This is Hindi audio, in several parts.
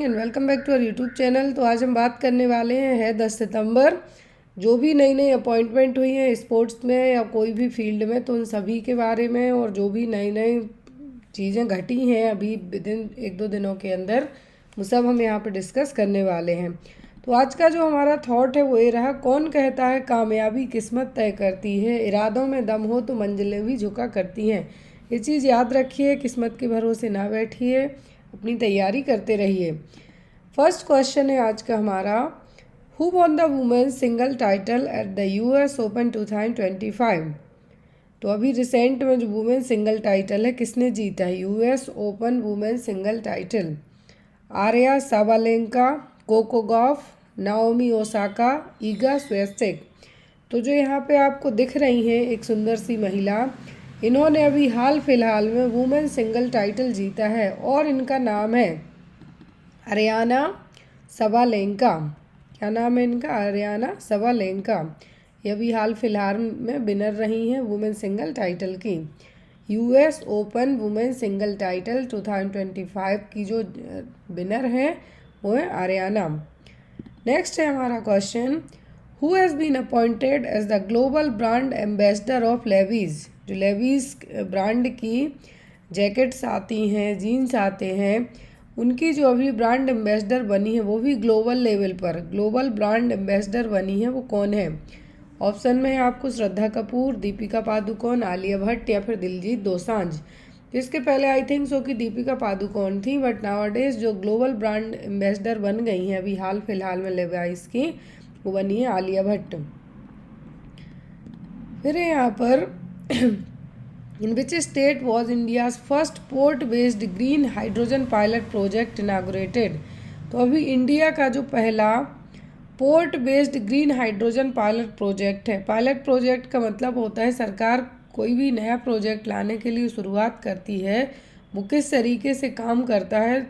And welcome back to our YouTube channel. तो आज हम बात करने वाले हैं 10 सितंबर। जो भी नई नई अपॉइंटमेंट हुई है स्पोर्ट्स में या कोई भी फील्ड में, तो उन सभी के बारे में, और जो भी नई नई चीज़ें घटी हैं अभी विद इन एक दो दिनों के अंदर, वो सब हम यहाँ पे डिस्कस करने वाले हैं। तो आज का जो हमारा थॉट है वो ये रहा, कौन कहता है कामयाबी किस्मत तय करती है, इरादों में दम हो तो मंजिलें भी झुका करती हैं। ये चीज़ याद रखिए, किस्मत के भरोसे ना बैठिए, अपनी तैयारी करते रहिए। फर्स्ट क्वेश्चन है आज का हमारा, who won the women's single title at the US Open 2025। तो अभी रिसेंट में जो वुमेन सिंगल टाइटल है, किसने जीता है US Open women single title? Aryna Sabalenka, Coco Gauff, Naomi Osaka, Iga Swiatek. तो जो यहाँ पे आपको दिख रही हैं एक सुंदर सी महिला, इन्होंने अभी हाल फिलहाल में वुमेन सिंगल टाइटल जीता है और इनका नाम है अरियाना सबालेंका। क्या नाम है इनका? Aryna Sabalenka. ये अभी हाल फिलहाल में विनर रही हैं वुमेन सिंगल टाइटल की। US Open women single title 2025 की जो विनर है वो है अरियाना। नेक्स्ट है हमारा question, who has been appointed as the global brand ambassador of Levi's. जो लेवीज ब्रांड की जैकेट्स आती हैं, जीन्स आते हैं, उनकी जो अभी ब्रांड एम्बेसडर बनी है वो भी ग्लोबल लेवल पर ग्लोबल ब्रांड एम्बेसडर बनी है, वो कौन है? ऑप्शन में है आपको श्रद्धा कपूर, दीपिका पादुकोण, आलिया भट्ट या फिर दिलजीत दोसांझ। तो इसके पहले आई थिंक सो कि दीपिका पादुकोण थी, बट नाउअडेज जो ग्लोबल ब्रांड एम्बेसडर बन गई हैं अभी हाल फिलहाल में लेवाइस की, वो बनी है आलिया भट्ट। फिर यहाँ पर In which state was India's first port-based green hydrogen pilot project inaugurated? तो अभी इंडिया का जो पहला port based green hydrogen pilot project है। पायलट प्रोजेक्ट का मतलब होता है सरकार कोई भी नया प्रोजेक्ट लाने के लिए शुरुआत करती है, वो किस तरीके से काम करता है,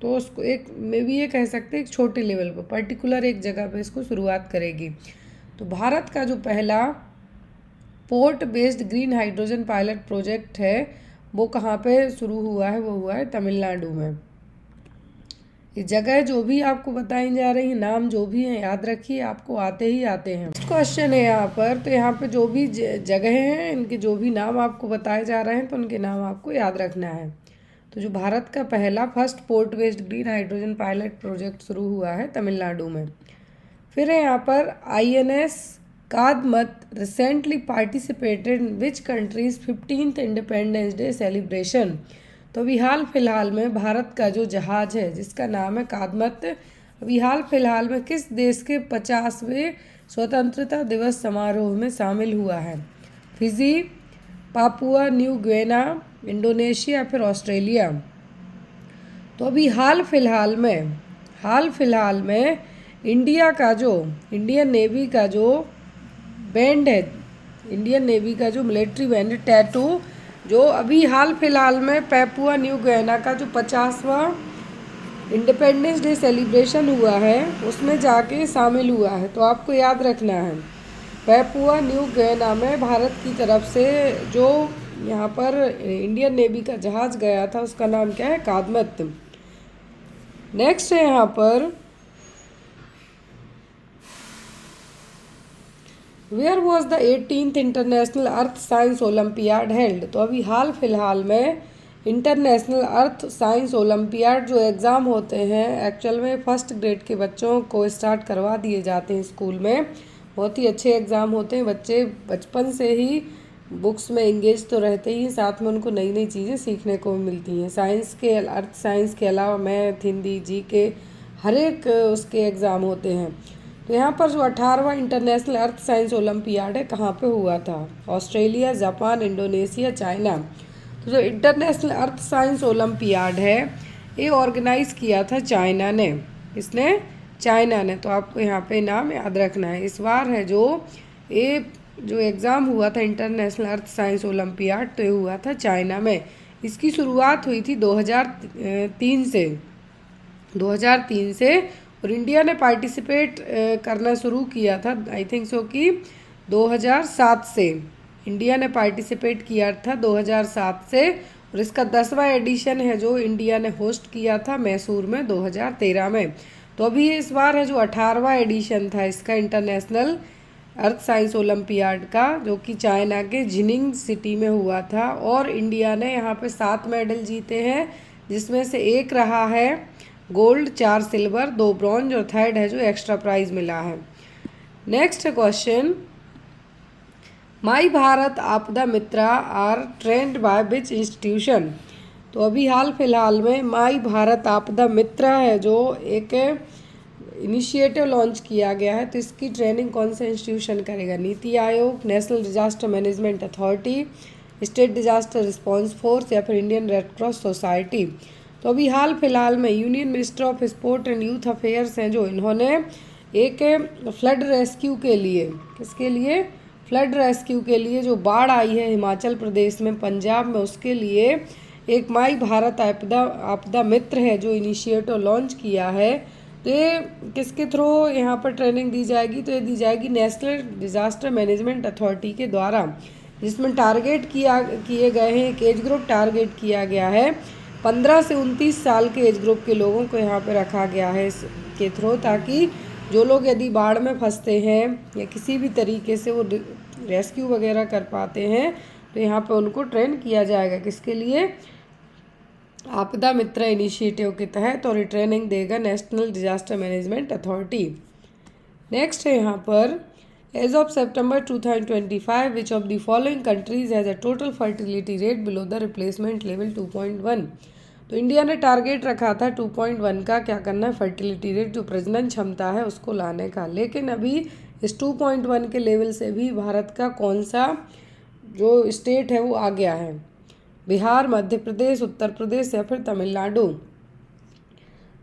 तो उसको एक में भी ये कह सकते हैं एक छोटे लेवल पर पर्टिकुलर एक जगह पे इसको शुरुआत करेगी। तो भारत का जो पहला port based green hydrogen pilot project है वो कहाँ पे शुरू हुआ है? वो हुआ है तमिलनाडु में। ये जगह जो भी आपको बताई जा रही है, नाम जो भी हैं, याद रखिए, आपको आते ही आते हैं। नेक्स्ट क्वेश्चन है यहाँ पर, तो यहाँ पे जो भी जगह हैं, इनके जो भी नाम आपको बताए जा रहे हैं, तो उनके नाम आपको याद रखना है। तो जो भारत का पहला first port based green hydrogen pilot project शुरू हुआ है तमिलनाडु में। फिर है यहाँ पर INS Kadmatt recently participated in which countries 15th independence day celebration. तो अभी हाल फिलहाल में भारत का जो जहाज है जिसका नाम है कादमत, अभी हाल फिलहाल में किस देश के 50वें स्वतंत्रता दिवस समारोह में शामिल हुआ है? फिजी, पापुआ न्यू गिनीना, इंडोनेशिया, फिर ऑस्ट्रेलिया। तो अभी हाल फिलहाल में इंडिया का जो इंडियन नेवी का जो बैंड है, इंडियन नेवी का जो मिलिट्री बैंड है टैटू, जो अभी हाल फिलहाल में पैपुआ न्यू गिनीना का जो 50वां इंडिपेंडेंस डे सेलिब्रेशन हुआ है उसमें जाके शामिल हुआ है। तो आपको याद रखना है, पैपुआ न्यू गिनीना में भारत की तरफ से जो यहाँ पर इंडियन नेवी का जहाज गया था उसका नाम क्या है? कादमत। नेक्स्ट है यहाँ पर, where was the 18th international earth science olympiad held. तो अभी हाल फिलहाल में इंटरनेशनल अर्थ साइंस ओलम्पियाड जो एग्ज़ाम होते हैं, एक्चुअल में फर्स्ट ग्रेड के बच्चों को स्टार्ट करवा दिए जाते हैं स्कूल में। बहुत ही अच्छे एग्ज़ाम होते हैं, बच्चे बचपन से ही बुक्स में इंगेज तो रहते ही, साथ में उनको नई नई चीज़ें सीखने को मिलती हैं। साइंस के अर्थ साइंस के अलावा मैथ, हिंदी, GK हर एक उसके एग्ज़ाम होते हैं। तो यहाँ पर जो 18वां इंटरनेशनल अर्थ साइंस ओलम्पियाड है कहाँ पे हुआ था? Australia, Japan, Indonesia, China. तो जो इंटरनेशनल अर्थ साइंस ओलम्पियाड है ये ऑर्गेनाइज किया था चाइना ने। किसने? चाइना ने। तो आपको यहाँ पे नाम याद रखना है। इस बार है ये जो एग्ज़ाम हुआ था इंटरनेशनल अर्थ साइंस ओलम्पियाड, तो ये हुआ था चाइना में। इसकी शुरुआत हुई थी 2003 से और इंडिया ने पार्टिसिपेट करना शुरू किया था आई थिंक सो कि 2007 से। इंडिया ने पार्टिसिपेट किया था 2007 से और इसका 10वां एडिशन है जो इंडिया ने होस्ट किया था मैसूर में 2013 में। तो अभी इस बार है जो 18वां एडिशन था इसका इंटरनेशनल अर्थ साइंस ओलंपियाड का, जो कि चाइना के जिनिंग सिटी में हुआ था। और इंडिया ने यहाँ पे 7 मेडल जीते हैं, जिसमें से एक रहा है गोल्ड, 4 सिल्वर, 2 ब्रॉन्ज और थर्ड है जो एक्स्ट्रा प्राइज मिला है। Next question, my Bharat Aapda Mitra are trained by which institution. तो अभी हाल फिलहाल में माई भारत आपदा मित्रा है जो एक इनिशिएटिव लॉन्च किया गया है, तो इसकी ट्रेनिंग कौन सा इंस्टीट्यूशन करेगा? NITI Aayog, national disaster management authority, state disaster response force या फिर इंडियन रेड क्रॉस सोसाइटी। तो अभी हाल फिलहाल में union minister of sport and youth affairs हैं जो इन्होंने एक फ्लड रेस्क्यू के लिए, किसके लिए? फ्लड रेस्क्यू के लिए जो बाढ़ आई है हिमाचल प्रदेश में, पंजाब में, उसके लिए एक माई भारत आपदा मित्र है जो इनिशिएटिव लॉन्च किया है। तो ये किसके थ्रू यहाँ पर ट्रेनिंग दी जाएगी? तो ये दी जाएगी नेशनल डिजास्टर मैनेजमेंट अथॉरिटी के द्वारा, जिसमें टारगेट किए गए हैं, एक एज ग्रुप टारगेट किया गया है 15 से 29 साल के एज ग्रुप के लोगों को यहाँ पे रखा गया है इसके थ्रू, ताकि जो लोग यदि बाढ़ में फंसते हैं या किसी भी तरीके से वो रेस्क्यू वगैरह कर पाते हैं, तो यहाँ पे उनको ट्रेन किया जाएगा। किसके लिए? आपदा मित्र इनिशिएटिव के तहत, और ये ट्रेनिंग देगा national disaster management authority. Next है यहाँ पर, as of September 2025 which of the following countries has a total fertility rate below the replacement level 2.1। तो इंडिया ने टारगेट रखा था 2.1 का, क्या करना है? फर्टिलिटी रेट, जो प्रजनन क्षमता है उसको लाने का। लेकिन अभी इस 2.1 के लेवल से भी भारत का कौन सा जो स्टेट है वो आ गया है? बिहार, मध्य प्रदेश, उत्तर प्रदेश या फिर तमिलनाडु।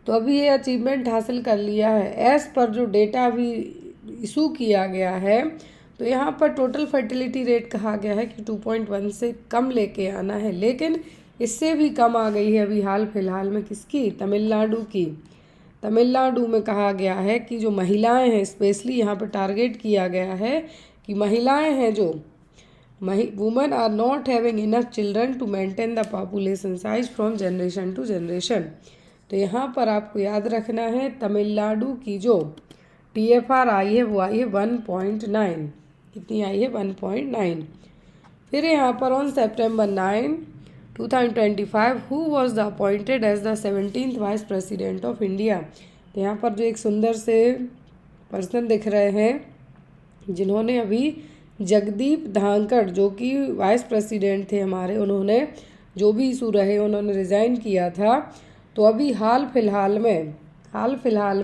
तो अभी ये अचीवमेंट हासिल कर लिया है। एज पर जो डेटा अभी इशू किया गया है, तो यहाँ पर टोटल फर्टिलिटी रेट कहा गया है कि 2.1 से कम लेके आना है, लेकिन इससे भी कम आ गई है अभी हाल फिलहाल में। किसकी? तमिलनाडु की। तमिलनाडु में कहा गया है कि जो महिलाएं हैं, स्पेशली यहाँ पर टारगेट किया गया है कि महिलाएं हैं जो women are not having enough children to maintain the population size from generation to generation. तो यहाँ पर आपको याद रखना है तमिलनाडु की जो TFR आई है वो आई है 1.9। कितनी आई है? 1.9। फिर यहाँ पर on September 9, 2025 who was the appointed as the 17th vice president of India. तो यहाँ पर जो एक सुंदर से पर्सन दिख रहे हैं जिन्होंने अभी जगदीप धांकड़, जो कि वाइस प्रेसिडेंट थे हमारे, उन्होंने जो भी इशू रहे उन्होंने रिज़ाइन किया था। तो अभी हाल फिलहाल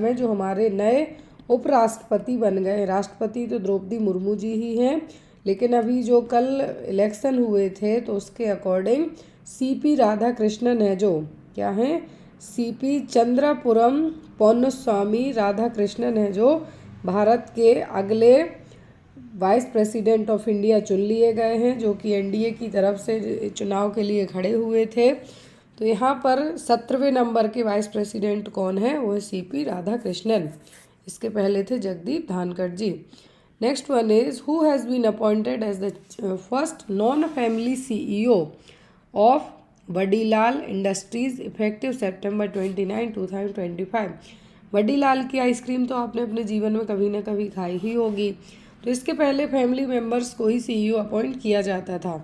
में जो हमारे नए उपराष्ट्रपति बन गए, राष्ट्रपति तो द्रौपदी मुर्मू जी ही हैं, लेकिन अभी जो कल इलेक्शन हुए थे तो उसके अकॉर्डिंग CP राधाकृष्णन है, जो क्या हैं? CP चंद्रपुरम पौन्नस्वामी राधाकृष्णन है, जो भारत के अगले वाइस प्रेसिडेंट ऑफ इंडिया चुन लिए गए हैं, जो कि NDA की तरफ से चुनाव के लिए खड़े हुए थे। तो यहाँ पर 17वें नंबर के वाइस प्रेसिडेंट कौन है? वो है CP राधाकृष्णन। इसके पहले थे Jagdeep Dhankhar ji. Next one is who has been appointed as the first non family CEO of Vadilal industries effective September 29, 2025। Vadilal की आइसक्रीम तो आपने अपने जीवन में कभी ना कभी खाई ही होगी। तो इसके पहले फैमिली मेम्बर्स को ही CEO अपॉइंट किया जाता था,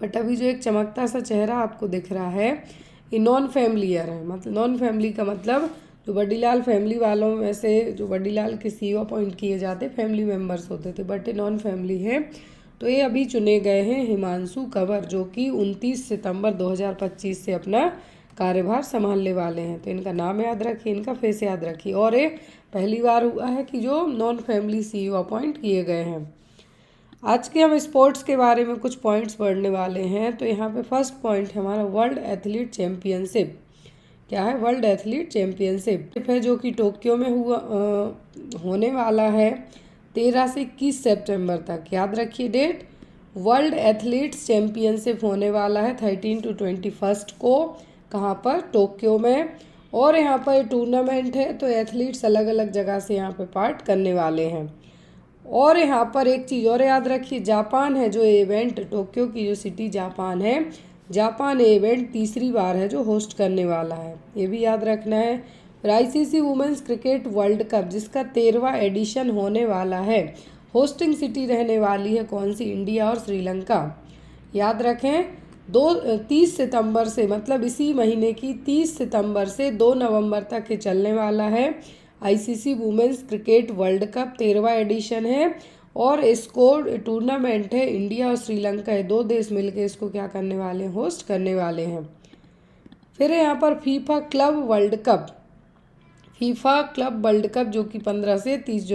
बट अभी जो एक चमकता सा चेहरा आपको दिख रहा है ये नॉन फैमिलियर है। मतलब नॉन फैमिली का मतलब जो वडीलाल फैमिली वालों में से जो वडीलाल के CEO अपॉइंट किए जाते फैमिली मेम्बर्स होते थे, बट ये नॉन फैमिली है। तो ये अभी चुने गए हैं हिमांशु कंवर, जो कि 29 सितंबर 2025 से अपना कार्यभार संभालने वाले हैं। तो इनका नाम याद रखिए, इनका फेस याद रखिए। और ये पहली बार हुआ है कि जो नॉन फैमिली CEO अपॉइंट किए गए हैं। आज के हम स्पोर्ट्स के बारे में कुछ पॉइंट्स पढ़ने वाले हैं। तो यहाँ पे फर्स्ट पॉइंट है हमारा वर्ल्ड एथलीट चैम्पियनशिप। क्या है? वर्ल्ड एथलीट चैम्पियनशिप है, जो कि टोक्यो में होने वाला है 13 से 21 सितंबर तक। याद रखिए डेट। वर्ल्ड एथलीट्स चैम्पियनशिप होने वाला है 13 to 21 को। कहाँ पर? टोक्यो में। और यहाँ पर टूर्नामेंट है, तो एथलीट्स अलग अलग जगह से यहाँ पे पार्ट करने वाले हैं। और यहाँ पर एक चीज़ और याद रखिए, जापान है जो इवेंट, टोक्यो की जो सिटी जापान है, जापान ये इवेंट तीसरी बार है जो होस्ट करने वाला है, ये भी याद रखना है। फिर ICC women's cricket world cup जिसका 13वां एडिशन होने वाला है, होस्टिंग सिटी रहने वाली है कौन सी? इंडिया और श्रीलंका। याद रखें 30 सितंबर से, मतलब इसी महीने की 30 सितंबर से 2 नवंबर तक ये चलने वाला है। ICC women's cricket world cup 13वां एडिशन है और इसको टूर्नामेंट है, इंडिया और श्रीलंका ये 2 देश मिलकर इसको क्या करने वाले हैं? होस्ट करने वाले हैं। फिर यहाँ पर FIFA club world cup, FIFA club world cup जो कि 15 से 30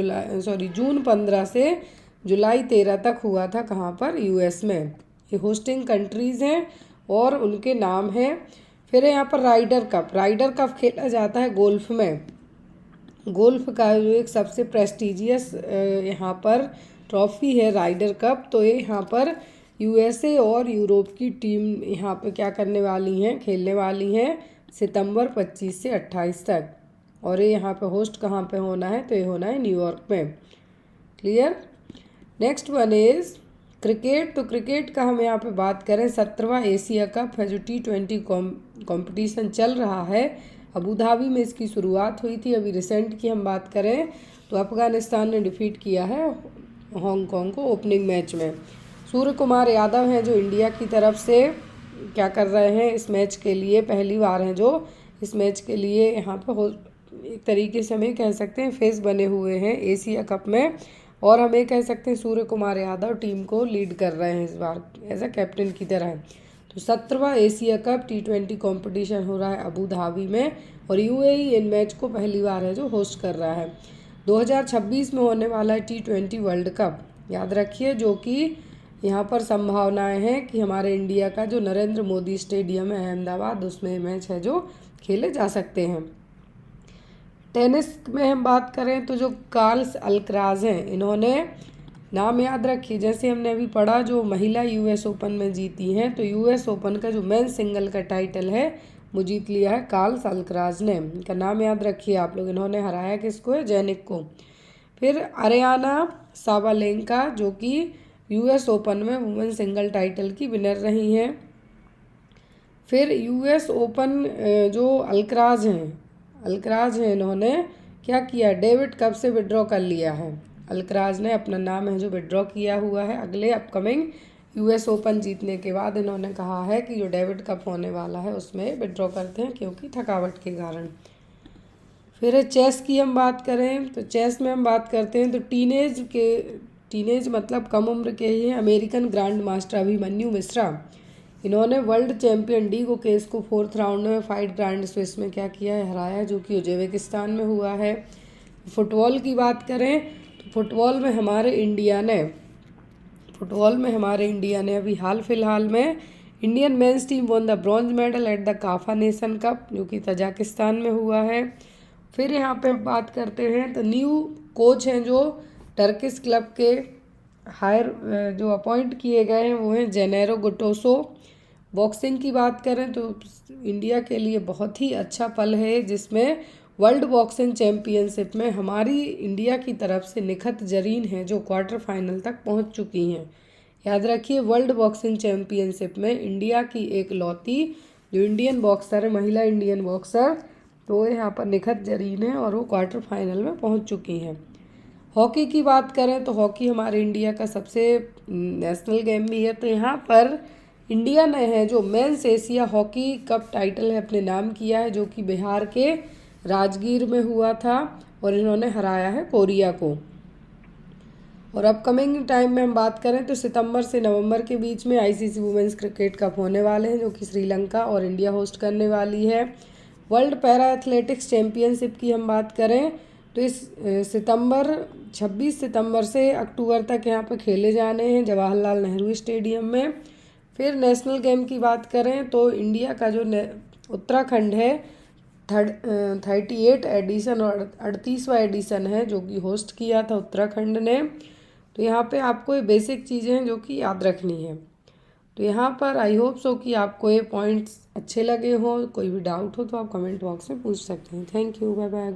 जून 15 से जुलाई 13 तक हुआ था, कहाँ पर? यूएस में। ये होस्टिंग कंट्रीज़ हैं और उनके नाम हैं। फिर यहाँ पर राइडर कप, राइडर कप खेला जाता है गोल्फ में। गोल्फ का जो एक सबसे प्रेस्टिजियस यहाँ पर ट्रॉफी है राइडर कप, तो ये यहाँ पर यूएसए और यूरोप की टीम यहाँ पे क्या करने वाली हैं? खेलने वाली हैं सितंबर 25 से 28 तक। और ये यहाँ पे होस्ट कहाँ पे होना है? तो ये होना है न्यूयॉर्क में। Clear. Next one is cricket. तो क्रिकेट का हम यहाँ पे बात करें, 17वां एशिया कप है जो T20 कॉम्पिटिशन चल रहा है। अबू धाबी में इसकी शुरुआत हुई थी। अभी रिसेंट की हम बात करें तो अफगानिस्तान ने डिफीट किया है हांगकांग को ओपनिंग मैच में। सूर्य कुमार यादव हैं जो इंडिया की तरफ से क्या कर रहे हैं इस मैच के लिए, पहली बार हैं जो इस मैच के लिए यहाँ पर एक तरीके से हमें कह सकते हैं फेस बने हुए हैं एशिया कप में, और हमें कह सकते हैं सूर्य कुमार यादव टीम को लीड कर रहे हैं इस बार एज अ कैप्टन की तरह। तो 17वां एशिया कप T20 कंपटीशन हो रहा है अबू धाबी में और यूएई इन मैच को पहली बार है जो होस्ट कर रहा है। 2026 में होने वाला है T20 वर्ल्ड कप, याद रखिए, जो कि यहाँ पर संभावनाएं हैं कि हमारे इंडिया का जो नरेंद्र मोदी स्टेडियम है अहमदाबाद, उसमें मैच है जो खेले जा सकते हैं। टेनिस में हम बात करें तो जो कार्ल्स अल्कराज हैं, इन्होंने नाम याद रखिए, जैसे हमने अभी पढ़ा जो महिला यूएस ओपन में जीती हैं, तो यूएस ओपन का जो मेन सिंगल का टाइटल है वो जीत लिया है कार्ल्स अल्कराज ने। इनका नाम याद रखिए आप लोग। इन्होंने हराया किसको है? जेनिक को। फिर अरियाना साबालेंका जो कि यूएस ओपन में वुमेन सिंगल टाइटल की विनर रही हैं। फिर यूएस ओपन जो अल्कराज हैं इन्होंने क्या किया? डेविड कप से विड्रॉ कर लिया है। अल्कराज ने अपना नाम है जो विड्रॉ किया हुआ है। अगले अपकमिंग यूएस ओपन जीतने के बाद इन्होंने कहा है कि जो डेविड कप होने वाला है उसमें विड्रॉ करते हैं क्योंकि थकावट के कारण। फिर चेस की हम बात करें तो चेस में हम बात करते हैं तो टीनेज मतलब कम उम्र के ही American grandmaster Abhimanyu Mishra, इन्होंने वर्ल्ड चैंपियन डी केस को 4th राउंड में 5 ग्रैंड स्विस में क्या किया है? हराया, जो कि उज्बेकिस्तान में हुआ है। फुटबॉल की बात करें तो फुटबॉल में हमारे इंडिया ने अभी हाल फिलहाल में Indian men's team won the bronze medal at the CAFA nation cup जो कि तजाकिस्तान में हुआ है। फिर यहाँ पे बात करते हैं तो न्यू कोच हैं जो टर्किश क्लब के जो अपॉइंट किए गए हैं वो हैं जेनेरो गुटोसो। बॉक्सिंग की बात करें तो इंडिया के लिए बहुत ही अच्छा पल है जिसमें वर्ल्ड बॉक्सिंग चैम्पियनशिप में हमारी इंडिया की तरफ से निखत जरीन है जो क्वार्टर फाइनल तक पहुंच चुकी हैं। याद रखिए वर्ल्ड बॉक्सिंग चैम्पियनशिप में इंडिया की एक लौती जो इंडियन बॉक्सर है, महिला इंडियन बॉक्सर, तो यहाँ पर निखत जरीन है और वो क्वार्टर फाइनल में पहुँच चुकी हैं। हॉकी की बात करें तो हॉकी हमारे इंडिया का सबसे नेशनल गेम भी है, तो यहाँ पर इंडिया ने है जो men's Asia hockey cup title है अपने नाम किया है जो कि बिहार के राजगीर में हुआ था और इन्होंने हराया है कोरिया को। और अपकमिंग टाइम में हम बात करें तो सितंबर से नवंबर के बीच में आईसीसी वुमेंस क्रिकेट कप होने वाले हैं जो कि श्रीलंका और इंडिया होस्ट करने वाली है। वर्ल्ड पैरा एथलेटिक्स चैम्पियनशिप की हम बात करें तो इस 26 सितंबर से अक्टूबर तक यहाँ पर खेले जाने हैं जवाहरलाल नेहरू स्टेडियम में। फिर नेशनल गेम की बात करें तो इंडिया का जो उत्तराखंड है 38 एडिशन और 38वां एडिशन है जो कि होस्ट किया था उत्तराखंड ने। तो यहाँ पे आपको ये बेसिक चीज़ें हैं जो कि याद रखनी है। तो यहाँ पर आई होप सो कि आपको ये पॉइंट्स अच्छे लगे हो। कोई भी डाउट हो तो आप कमेंट बॉक्स में पूछ सकते हैं। Thank you, bye bye.